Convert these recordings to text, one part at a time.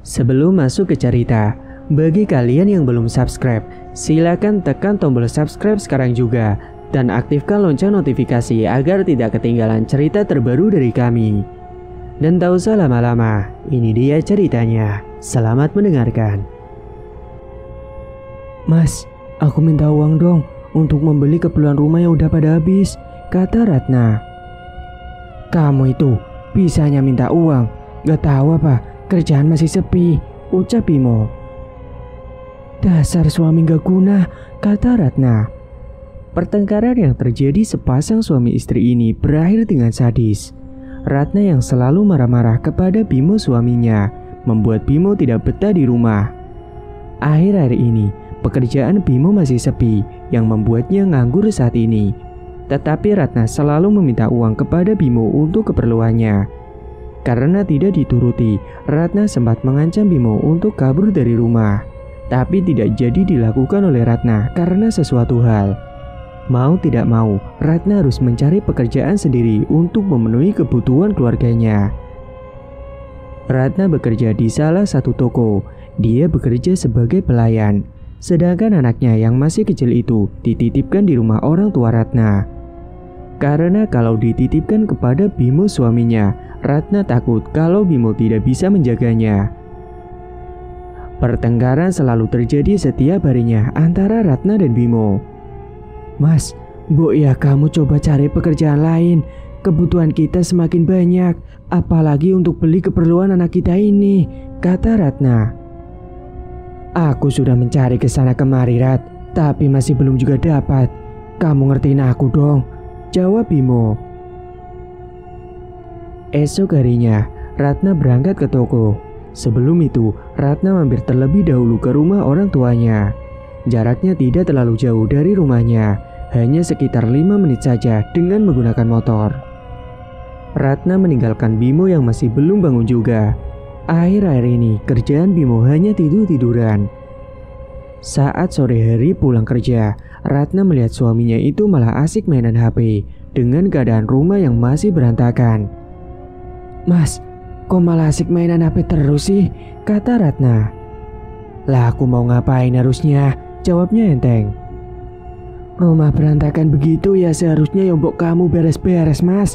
Sebelum masuk ke cerita, bagi kalian yang belum subscribe, silakan tekan tombol subscribe sekarang juga dan aktifkan lonceng notifikasi agar tidak ketinggalan cerita terbaru dari kami. Dan tak usah lama-lama, ini dia ceritanya. Selamat mendengarkan. Mas, aku minta uang dong untuk membeli keperluan rumah yang udah pada habis, kata Ratna. Kamu itu bisanya minta uang, gak tahu apa, kerjaan masih sepi, ucap Bimo. Dasar suami gak guna, kata Ratna. Pertengkaran yang terjadi sepasang suami istri ini berakhir dengan sadis. Ratna yang selalu marah-marah kepada Bimo suaminya membuat Bimo tidak betah di rumah. Akhir-akhir ini, pekerjaan Bimo masih sepi yang membuatnya nganggur saat ini. Tetapi Ratna selalu meminta uang kepada Bimo untuk keperluannya. Karena tidak dituruti, Ratna sempat mengancam Bimo untuk kabur dari rumah. Tapi tidak jadi dilakukan oleh Ratna karena sesuatu hal. Mau tidak mau, Ratna harus mencari pekerjaan sendiri untuk memenuhi kebutuhan keluarganya. Ratna bekerja di salah satu toko. Dia bekerja sebagai pelayan. Sedangkan anaknya yang masih kecil itu dititipkan di rumah orang tua Ratna. Karena kalau dititipkan kepada Bimo suaminya, Ratna takut kalau Bimo tidak bisa menjaganya. Pertengkaran selalu terjadi setiap harinya antara Ratna dan Bimo. Mas, mbok ya kamu coba cari pekerjaan lain. Kebutuhan kita semakin banyak, apalagi untuk beli keperluan anak kita ini, kata Ratna. Aku sudah mencari ke sana kemari, Rat, tapi masih belum juga dapat. Kamu ngertiin aku dong, jawab Bimo. Esok harinya, Ratna berangkat ke toko. Sebelum itu, Ratna mampir terlebih dahulu ke rumah orang tuanya. Jaraknya tidak terlalu jauh dari rumahnya, hanya sekitar 5 menit saja dengan menggunakan motor. Ratna meninggalkan Bimo yang masih belum bangun juga. Akhir-akhir ini, kerjaan Bimo hanya tidur-tiduran. Saat sore hari pulang kerja, Ratna melihat suaminya itu malah asik mainan HP dengan keadaan rumah yang masih berantakan. Mas, kok malah asik mainan HP terus sih? Kata Ratna. Lah aku mau ngapain harusnya? Jawabnya enteng. Rumah berantakan begitu ya seharusnya yang mbok kamu beres-beres, Mas.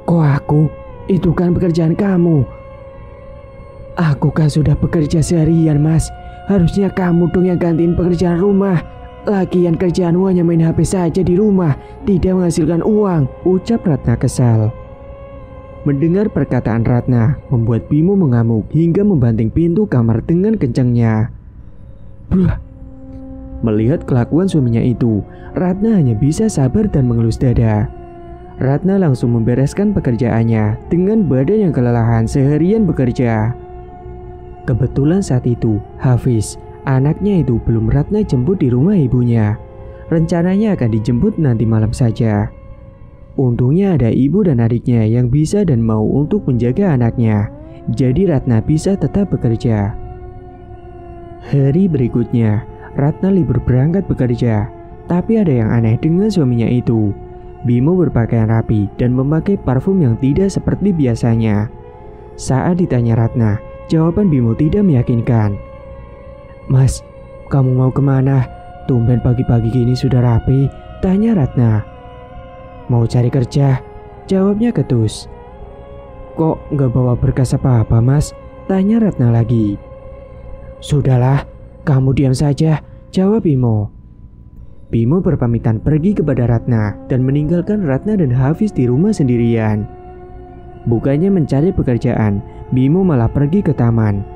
Kok aku? Itu kan pekerjaan kamu. Aku kan sudah bekerja seharian, Mas. Harusnya kamu dong yang gantiin pekerjaan rumah. Lagian kerjaanmu hanya main HP saja di rumah, tidak menghasilkan uang, ucap Ratna kesal. Mendengar perkataan Ratna, membuat Bimo mengamuk hingga membanting pintu kamar dengan kencangnya. Bruh. Melihat kelakuan suaminya itu, Ratna hanya bisa sabar dan mengelus dada. Ratna langsung membereskan pekerjaannya dengan badan yang kelelahan seharian bekerja. Kebetulan saat itu, Hafiz, anaknya itu belum Ratna jemput di rumah ibunya. Rencananya akan dijemput nanti malam saja. Untungnya ada ibu dan adiknya yang bisa dan mau untuk menjaga anaknya. Jadi Ratna bisa tetap bekerja. Hari berikutnya, Ratna libur berangkat bekerja. Tapi ada yang aneh dengan suaminya itu. Bimo berpakaian rapi dan memakai parfum yang tidak seperti biasanya. Saat ditanya Ratna, jawaban Bimo tidak meyakinkan. Mas, kamu mau kemana? Tumben pagi-pagi gini sudah rapi, tanya Ratna. Mau cari kerja, jawabnya ketus. Kok nggak bawa berkas apa-apa, Mas? Tanya Ratna lagi. Sudahlah, kamu diam saja, jawab Bimo. Bimo berpamitan pergi kepada Ratna dan meninggalkan Ratna dan Hafiz di rumah sendirian. Bukannya mencari pekerjaan, Bimo malah pergi ke taman.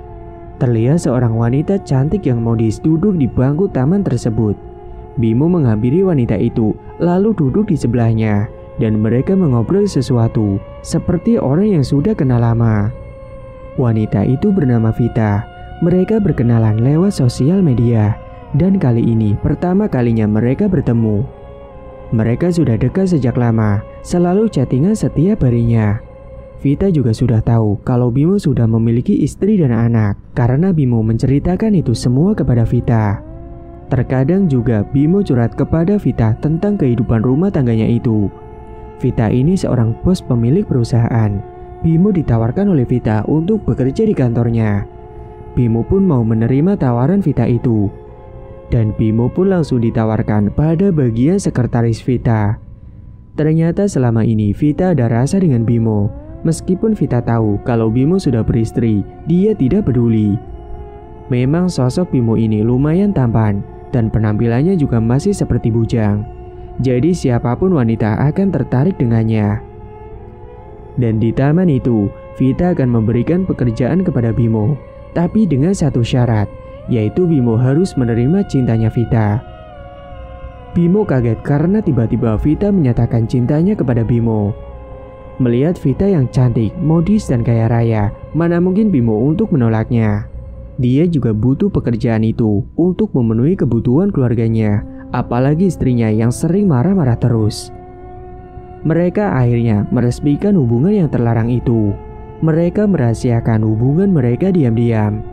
Terlihat seorang wanita cantik yang modis duduk di bangku taman tersebut. Bimo menghampiri wanita itu, lalu duduk di sebelahnya, dan mereka mengobrol sesuatu, seperti orang yang sudah kenal lama. Wanita itu bernama Vita. Mereka berkenalan lewat sosial media. Dan kali ini pertama kalinya mereka bertemu. Mereka sudah dekat sejak lama, selalu chattingan setiap harinya. Vita juga sudah tahu kalau Bimo sudah memiliki istri dan anak, karena Bimo menceritakan itu semua kepada Vita. Terkadang juga Bimo curhat kepada Vita tentang kehidupan rumah tangganya itu. Vita ini seorang bos pemilik perusahaan. Bimo ditawarkan oleh Vita untuk bekerja di kantornya. Bimo pun mau menerima tawaran Vita itu. Dan Bimo pun langsung ditawarkan pada bagian sekretaris Vita. Ternyata selama ini Vita ada rasa dengan Bimo. Meskipun Vita tahu kalau Bimo sudah beristri, dia tidak peduli. Memang sosok Bimo ini lumayan tampan dan penampilannya juga masih seperti bujang. Jadi siapapun wanita akan tertarik dengannya. Dan di taman itu, Vita akan memberikan pekerjaan kepada Bimo, tapi dengan satu syarat, yaitu Bimo harus menerima cintanya Vita. Bimo kaget karena tiba-tiba Vita menyatakan cintanya kepada Bimo. Melihat Vita yang cantik, modis dan kaya raya, mana mungkin Bimo untuk menolaknya. Dia juga butuh pekerjaan itu untuk memenuhi kebutuhan keluarganya, apalagi istrinya yang sering marah-marah terus. Mereka akhirnya meresmikan hubungan yang terlarang itu. Mereka merahasiakan hubungan mereka diam-diam.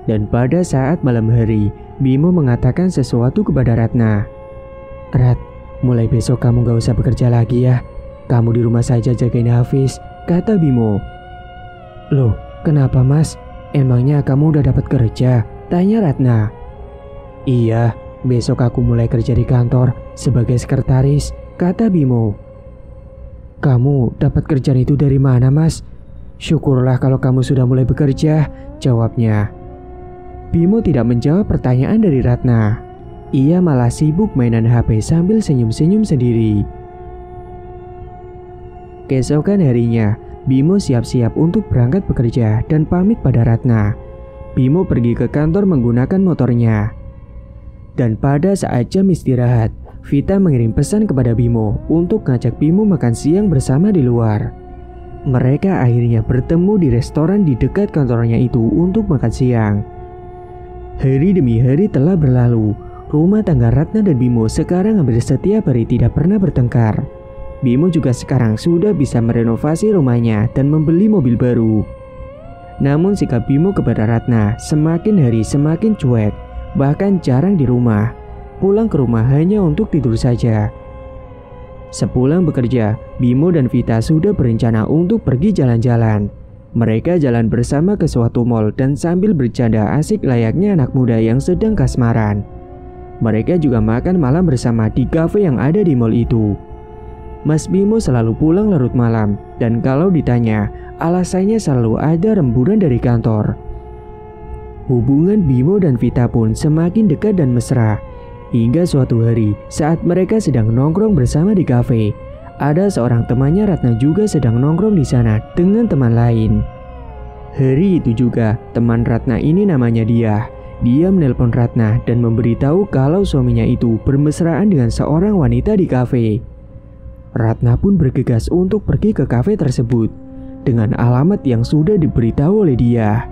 Dan pada saat malam hari, Bimo mengatakan sesuatu kepada Ratna. "Rat, mulai besok kamu gak usah bekerja lagi ya. Kamu di rumah saja jagain Hafiz," kata Bimo. "Loh, kenapa mas? Emangnya kamu udah dapat kerja?" tanya Ratna. "Iya, besok aku mulai kerja di kantor sebagai sekretaris," kata Bimo. "Kamu dapat kerjaan itu dari mana mas?" "Syukurlah kalau kamu sudah mulai bekerja," jawabnya. Bimo tidak menjawab pertanyaan dari Ratna. Ia malah sibuk mainan HP sambil senyum-senyum sendiri. Keesokan harinya, Bimo siap-siap untuk berangkat bekerja dan pamit pada Ratna. Bimo pergi ke kantor menggunakan motornya. Dan pada saat jam istirahat, Vita mengirim pesan kepada Bimo untuk ngajak Bimo makan siang bersama di luar. Mereka akhirnya bertemu di restoran di dekat kantornya itu untuk makan siang. Hari demi hari telah berlalu. Rumah tangga Ratna dan Bimo sekarang hampir setiap hari tidak pernah bertengkar. Bimo juga sekarang sudah bisa merenovasi rumahnya dan membeli mobil baru. Namun sikap Bimo kepada Ratna semakin hari semakin cuek. Bahkan jarang di rumah. Pulang ke rumah hanya untuk tidur saja. Sepulang bekerja, Bimo dan Vita sudah berencana untuk pergi jalan-jalan. Mereka jalan bersama ke suatu mall dan sambil bercanda asik layaknya anak muda yang sedang kasmaran. Mereka juga makan malam bersama di kafe yang ada di mall itu. Mas Bimo selalu pulang larut malam, dan kalau ditanya, alasannya selalu ada rembulan dari kantor. Hubungan Bimo dan Vita pun semakin dekat dan mesra. Hingga suatu hari saat mereka sedang nongkrong bersama di kafe, ada seorang temannya Ratna juga sedang nongkrong di sana dengan teman lain. Hari itu juga teman Ratna ini namanya Dia. Dia menelpon Ratna dan memberitahu kalau suaminya itu bermesraan dengan seorang wanita di kafe. Ratna pun bergegas untuk pergi ke kafe tersebut dengan alamat yang sudah diberitahu oleh Dia.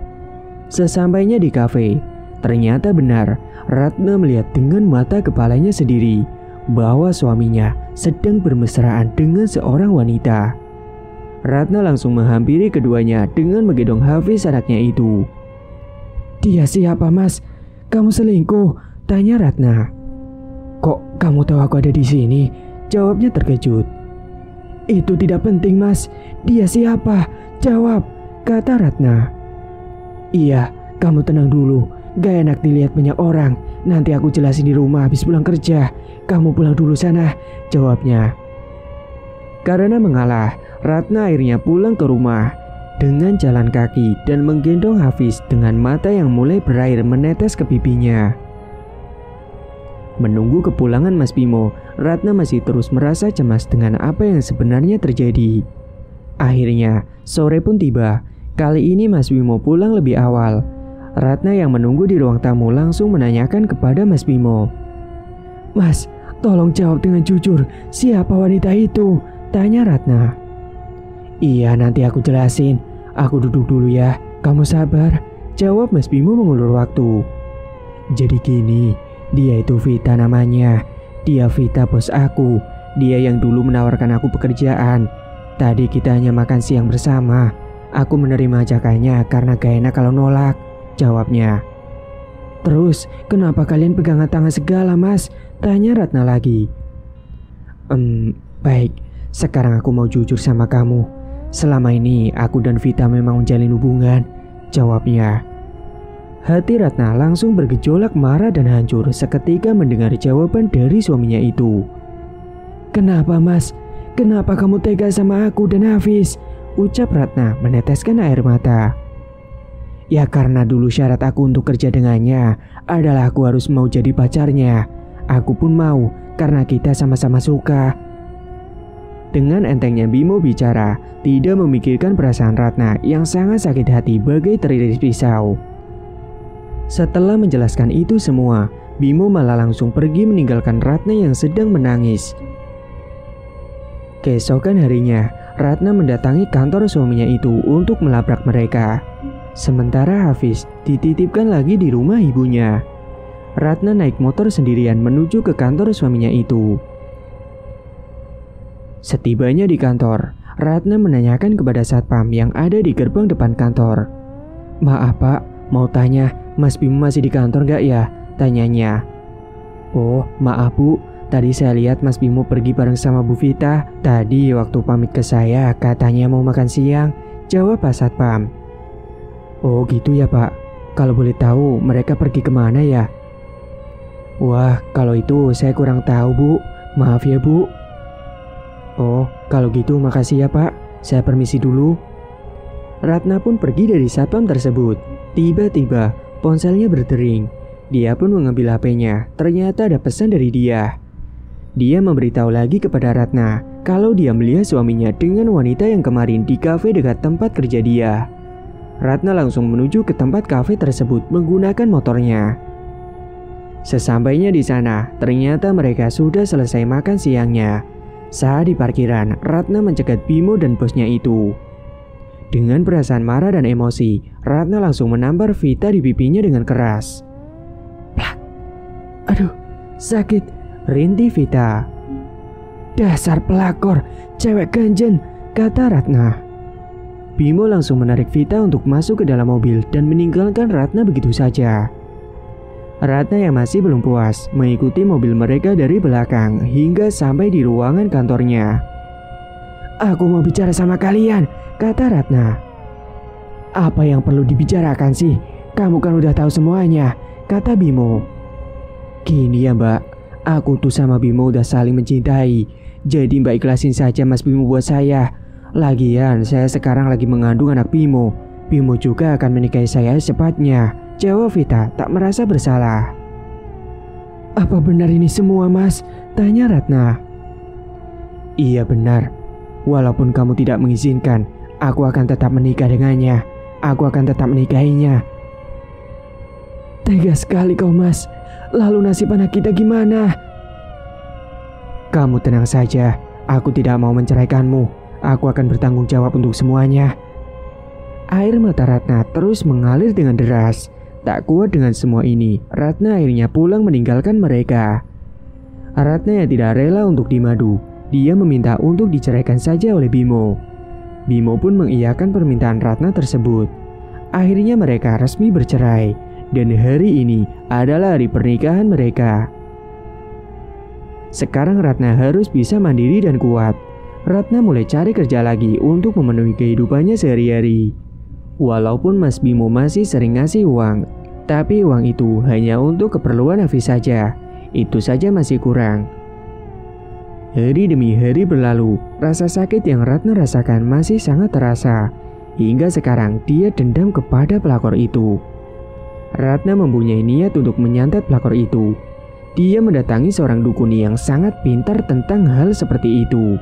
Sesampainya di kafe, ternyata benar Ratna melihat dengan mata kepalanya sendiri bahwa suaminya sedang bermesraan dengan seorang wanita. Ratna langsung menghampiri keduanya dengan menggendong Hafiz anaknya itu. "Dia siapa mas? Kamu selingkuh?" tanya Ratna. "Kok kamu tahu aku ada di sini?" jawabnya terkejut. "Itu tidak penting mas. Dia siapa? Jawab," kata Ratna. "Iya, kamu tenang dulu. Gak enak dilihat banyak orang. Nanti aku jelasin di rumah habis pulang kerja. Kamu pulang dulu sana," jawabnya. Karena mengalah, Ratna akhirnya pulang ke rumah dengan jalan kaki dan menggendong Hafiz dengan mata yang mulai berair menetes ke pipinya. Menunggu kepulangan Mas Bimo, Ratna masih terus merasa cemas dengan apa yang sebenarnya terjadi. Akhirnya, sore pun tiba. Kali ini Mas Bimo pulang lebih awal. Ratna yang menunggu di ruang tamu langsung menanyakan kepada Mas Bimo. "Mas, tolong jawab dengan jujur, siapa wanita itu?" tanya Ratna. "Iya, nanti aku jelasin. Aku duduk dulu ya, kamu sabar," jawab Mas Bimo mengulur waktu. "Jadi gini, dia itu Vita namanya. Dia Vita bos aku. Dia yang dulu menawarkan aku pekerjaan. Tadi kita hanya makan siang bersama. Aku menerima ajakannya karena gak enak kalau nolak," jawabnya. "Terus kenapa kalian pegangan tangan segala mas?" tanya Ratna lagi. Baik, sekarang aku mau jujur sama kamu. Selama ini aku dan Vita memang menjalin hubungan, jawabnya. Hati Ratna langsung bergejolak marah dan hancur seketika mendengar jawaban dari suaminya itu. Kenapa mas? Kenapa kamu tega sama aku dan Hafiz? Ucap Ratna meneteskan air mata. Ya karena dulu syarat aku untuk kerja dengannya adalah aku harus mau jadi pacarnya. Aku pun mau karena kita sama-sama suka. Dengan entengnya Bimo bicara, tidak memikirkan perasaan Ratna yang sangat sakit hati bagai teriris pisau. Setelah menjelaskan itu semua, Bimo malah langsung pergi meninggalkan Ratna yang sedang menangis. Keesokan harinya, Ratna mendatangi kantor suaminya itu untuk melabrak mereka. Sementara Hafiz dititipkan lagi di rumah ibunya. Ratna naik motor sendirian menuju ke kantor suaminya itu. Setibanya di kantor, Ratna menanyakan kepada satpam yang ada di gerbang depan kantor. Maaf pak, mau tanya, Mas Bimo masih di kantor gak ya? Tanyanya. Oh maaf bu, tadi saya lihat Mas Bimo pergi bareng sama Bu Vita. Tadi waktu pamit ke saya katanya mau makan siang, jawab Pak Satpam. Oh gitu ya pak, kalau boleh tahu mereka pergi kemana ya? Wah kalau itu saya kurang tahu bu, maaf ya bu. Oh kalau gitu makasih ya pak, saya permisi dulu. Ratna pun pergi dari satpam tersebut. Tiba-tiba ponselnya berdering. Dia pun mengambil HP-nya. Ternyata ada pesan dari dia. Dia memberitahu lagi kepada Ratna kalau dia melihat suaminya dengan wanita yang kemarin di kafe dekat tempat kerja dia. Ratna langsung menuju ke tempat kafe tersebut menggunakan motornya. Sesampainya di sana, ternyata mereka sudah selesai makan siangnya. Saat di parkiran, Ratna mencegat Bimo dan bosnya itu. Dengan perasaan marah dan emosi, Ratna langsung menampar Vita di pipinya dengan keras. Plak. Aduh, sakit, rintih Vita. Dasar pelakor, cewek ganjen, kata Ratna. Bimo langsung menarik Vita untuk masuk ke dalam mobil dan meninggalkan Ratna begitu saja. Ratna yang masih belum puas mengikuti mobil mereka dari belakang hingga sampai di ruangan kantornya. Aku mau bicara sama kalian, kata Ratna. Apa yang perlu dibicarakan sih? Kamu kan udah tahu semuanya, kata Bimo. Gini ya mbak, aku tuh sama Bimo udah saling mencintai. Jadi mbak ikhlasin saja Mas Bimo buat saya. Lagian saya sekarang lagi mengandung anak Bimo. Bimo juga akan menikahi saya secepatnya, jawab Vita tak merasa bersalah. Apa benar ini semua mas? Tanya Ratna. Iya benar. Walaupun kamu tidak mengizinkan, aku akan tetap menikah dengannya. Aku akan tetap menikahinya. Tega sekali kau mas. Lalu nasib anak kita gimana? Kamu tenang saja. Aku tidak mau menceraikanmu. Aku akan bertanggung jawab untuk semuanya. Air mata Ratna terus mengalir dengan deras. Tak kuat dengan semua ini, Ratna akhirnya pulang meninggalkan mereka. Ratna yang tidak rela untuk dimadu, dia meminta untuk diceraikan saja oleh Bimo. Bimo pun mengiyakan permintaan Ratna tersebut. Akhirnya mereka resmi bercerai, dan hari ini adalah hari pernikahan mereka. Sekarang Ratna harus bisa mandiri dan kuat. Ratna mulai cari kerja lagi untuk memenuhi kehidupannya sehari-hari. Walaupun Mas Bimo masih sering ngasih uang, tapi uang itu hanya untuk keperluan Hafiz saja. Itu saja masih kurang. Hari demi hari berlalu, rasa sakit yang Ratna rasakan masih sangat terasa. Hingga sekarang dia dendam kepada pelakor itu. Ratna mempunyai niat untuk menyantet pelakor itu. Dia mendatangi seorang dukun yang sangat pintar tentang hal seperti itu.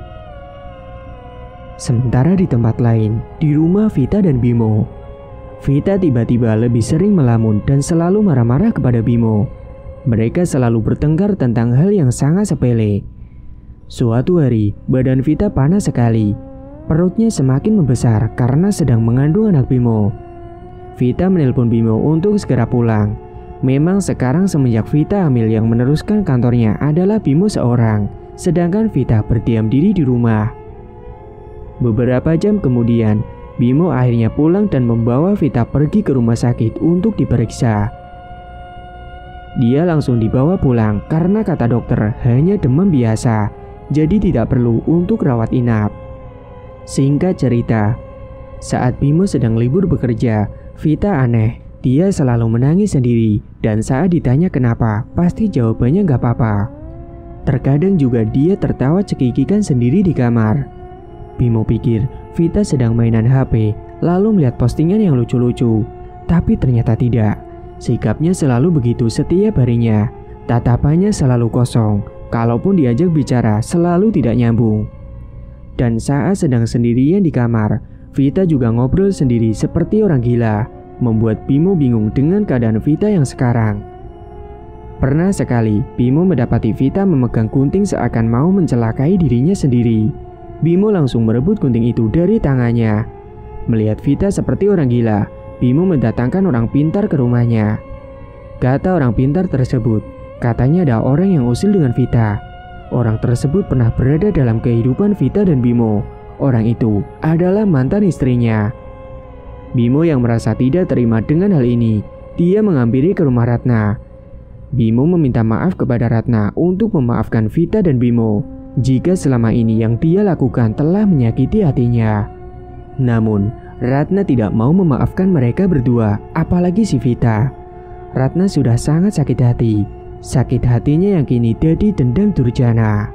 Sementara di tempat lain, di rumah Vita dan Bimo, Vita tiba-tiba lebih sering melamun dan selalu marah-marah kepada Bimo. Mereka selalu bertengkar tentang hal yang sangat sepele. Suatu hari, badan Vita panas sekali. Perutnya semakin membesar karena sedang mengandung anak Bimo. Vita menelpon Bimo untuk segera pulang. Memang sekarang semenjak Vita hamil yang meneruskan kantornya adalah Bimo seorang, sedangkan Vita berdiam diri di rumah. Beberapa jam kemudian, Bimo akhirnya pulang dan membawa Vita pergi ke rumah sakit untuk diperiksa. Dia langsung dibawa pulang karena kata dokter hanya demam biasa. jadi tidak perlu untuk rawat inap. Singkat cerita, saat Bimo sedang libur bekerja, Vita aneh. Dia selalu menangis sendiri dan saat ditanya kenapa, pasti jawabannya gak apa-apa. Terkadang juga dia tertawa cekikikan sendiri di kamar. Bimo pikir Vita sedang mainan HP, lalu melihat postingan yang lucu-lucu. Tapi ternyata tidak. Sikapnya selalu begitu setiap harinya. Tatapannya selalu kosong. Kalaupun diajak bicara, selalu tidak nyambung. Dan saat sedang sendirian di kamar, Vita juga ngobrol sendiri seperti orang gila, membuat Bimo bingung dengan keadaan Vita yang sekarang. Pernah sekali, Bimo mendapati Vita memegang gunting seakan mau mencelakai dirinya sendiri. Bimo langsung merebut gunting itu dari tangannya. Melihat Vita seperti orang gila, Bimo mendatangkan orang pintar ke rumahnya. Kata orang pintar tersebut, katanya ada orang yang usil dengan Vita. Orang tersebut pernah berada dalam kehidupan Vita dan Bimo. Orang itu adalah mantan istrinya. Bimo yang merasa tidak terima dengan hal ini, dia menghampiri ke rumah Ratna. Bimo meminta maaf kepada Ratna untuk memaafkan Vita dan Bimo jika selama ini yang dia lakukan telah menyakiti hatinya. Namun, Ratna tidak mau memaafkan mereka berdua, apalagi si Vita. Ratna sudah sangat sakit hati. Sakit hatinya yang kini jadi dendam durjana.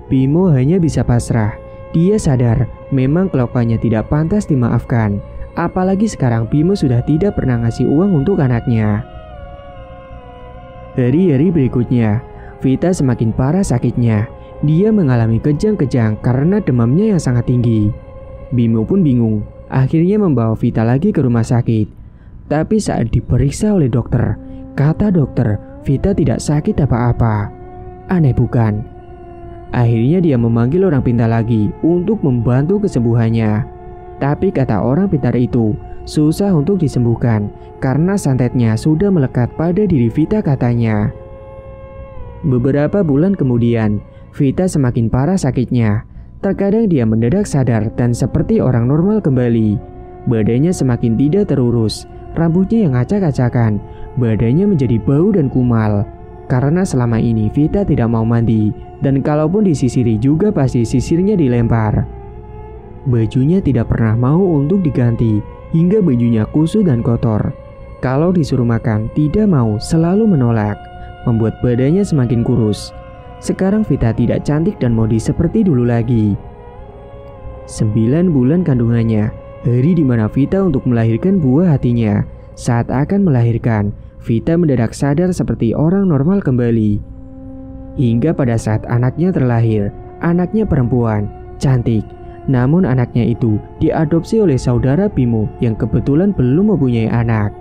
Bimo hanya bisa pasrah. Dia sadar memang kelakuannya tidak pantas dimaafkan. Apalagi sekarang Bimo sudah tidak pernah ngasih uang untuk anaknya. Hari-hari berikutnya, Vita semakin parah sakitnya. Dia mengalami kejang-kejang karena demamnya yang sangat tinggi. Bimo pun bingung, akhirnya membawa Vita lagi ke rumah sakit. Tapi saat diperiksa oleh dokter, kata dokter, Vita tidak sakit apa-apa. Aneh bukan? Akhirnya dia memanggil orang pintar lagi untuk membantu kesembuhannya. Tapi kata orang pintar itu, susah untuk disembuhkan karena santetnya sudah melekat pada diri Vita katanya. Beberapa bulan kemudian, Vita semakin parah sakitnya. Terkadang dia mendadak sadar dan seperti orang normal kembali. Badannya semakin tidak terurus, rambutnya yang acak-acakan, badannya menjadi bau dan kumal. Karena selama ini Vita tidak mau mandi, dan kalaupun disisiri juga pasti sisirnya dilempar. Bajunya tidak pernah mau untuk diganti, hingga bajunya kusut dan kotor. Kalau disuruh makan, tidak mau, selalu menolak, membuat badannya semakin kurus. Sekarang Vita tidak cantik dan modi seperti dulu lagi. 9 bulan kandungannya, hari di mana Vita untuk melahirkan buah hatinya. Saat akan melahirkan, Vita mendadak sadar seperti orang normal kembali. Hingga pada saat anaknya terlahir, anaknya perempuan, cantik. Namun anaknya itu diadopsi oleh saudara Bimo yang kebetulan belum mempunyai anak.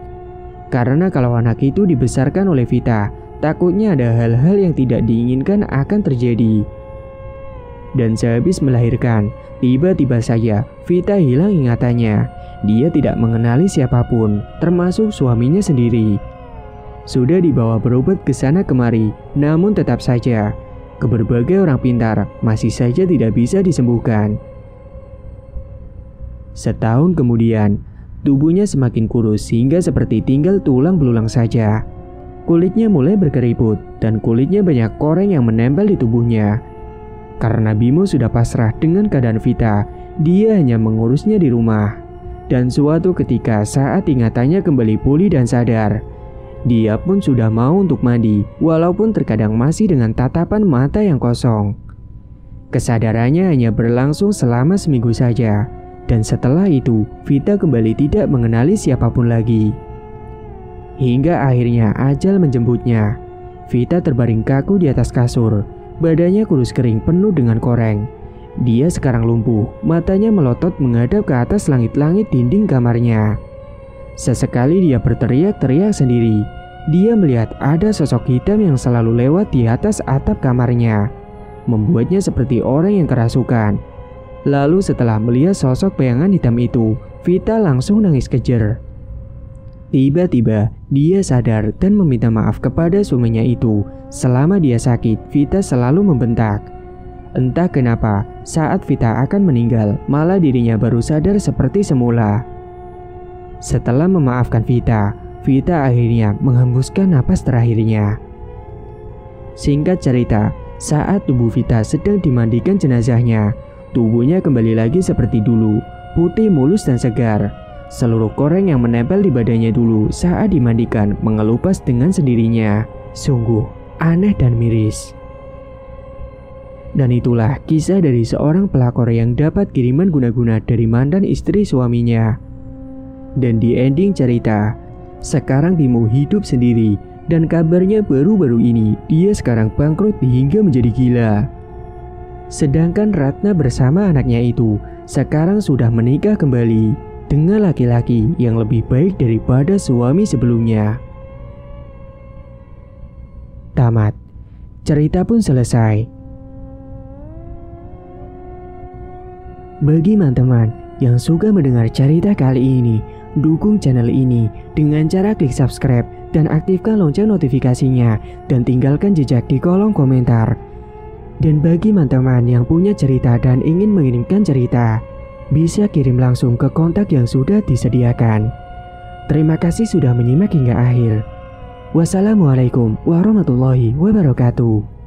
Karena kalau anak itu dibesarkan oleh Vita, takutnya ada hal-hal yang tidak diinginkan akan terjadi. Dan sehabis melahirkan, tiba-tiba saja Vita hilang ingatannya. Dia tidak mengenali siapapun, termasuk suaminya sendiri. Sudah dibawa berobat ke sana kemari, namun tetap saja ke berbagai orang pintar masih saja tidak bisa disembuhkan. Setahun kemudian, tubuhnya semakin kurus hingga seperti tinggal tulang belulang saja. Kulitnya mulai berkeriput dan kulitnya banyak koreng yang menempel di tubuhnya. Karena Bimo sudah pasrah dengan keadaan Vita, dia hanya mengurusnya di rumah. Dan suatu ketika saat ingatannya kembali pulih dan sadar, dia pun sudah mau untuk mandi, walaupun terkadang masih dengan tatapan mata yang kosong. Kesadarannya hanya berlangsung selama seminggu saja. Dan setelah itu, Vita kembali tidak mengenali siapapun lagi. Hingga akhirnya ajal menjemputnya. Vita terbaring kaku di atas kasur. Badannya kurus kering penuh dengan koreng. Dia sekarang lumpuh, matanya melotot menghadap ke atas langit-langit dinding kamarnya. Sesekali dia berteriak-teriak sendiri. Dia melihat ada sosok hitam yang selalu lewat di atas atap kamarnya, membuatnya seperti orang yang kerasukan. Lalu setelah melihat sosok bayangan hitam itu, Vita langsung nangis kejer. Tiba-tiba dia sadar dan meminta maaf kepada suaminya itu. Selama dia sakit, Vita selalu membentak. Entah kenapa, saat Vita akan meninggal, malah dirinya baru sadar seperti semula. Setelah memaafkan Vita, Vita akhirnya menghembuskan napas terakhirnya. Singkat cerita, Saat tubuh Vita sedang dimandikan jenazahnya, tubuhnya kembali lagi seperti dulu, putih mulus dan segar. Seluruh koreng yang menempel di badannya dulu saat dimandikan mengelupas dengan sendirinya. Sungguh aneh dan miris. Dan itulah kisah dari seorang pelakor yang dapat kiriman guna-guna dari mantan istri suaminya. Dan di ending cerita, sekarang Bimo hidup sendiri. Dan kabarnya baru-baru ini dia sekarang bangkrut hingga menjadi gila. Sedangkan Ratna bersama anaknya itu sekarang sudah menikah kembali dengan laki-laki yang lebih baik daripada suami sebelumnya. Tamat. Cerita pun selesai. Bagi teman-teman yang suka mendengar cerita kali ini, dukung channel ini dengan cara klik subscribe dan aktifkan lonceng notifikasinya dan tinggalkan jejak di kolom komentar. Dan bagi teman-teman yang punya cerita dan ingin mengirimkan cerita, bisa kirim langsung ke kontak yang sudah disediakan. Terima kasih sudah menyimak hingga akhir. Wassalamualaikum warahmatullahi wabarakatuh.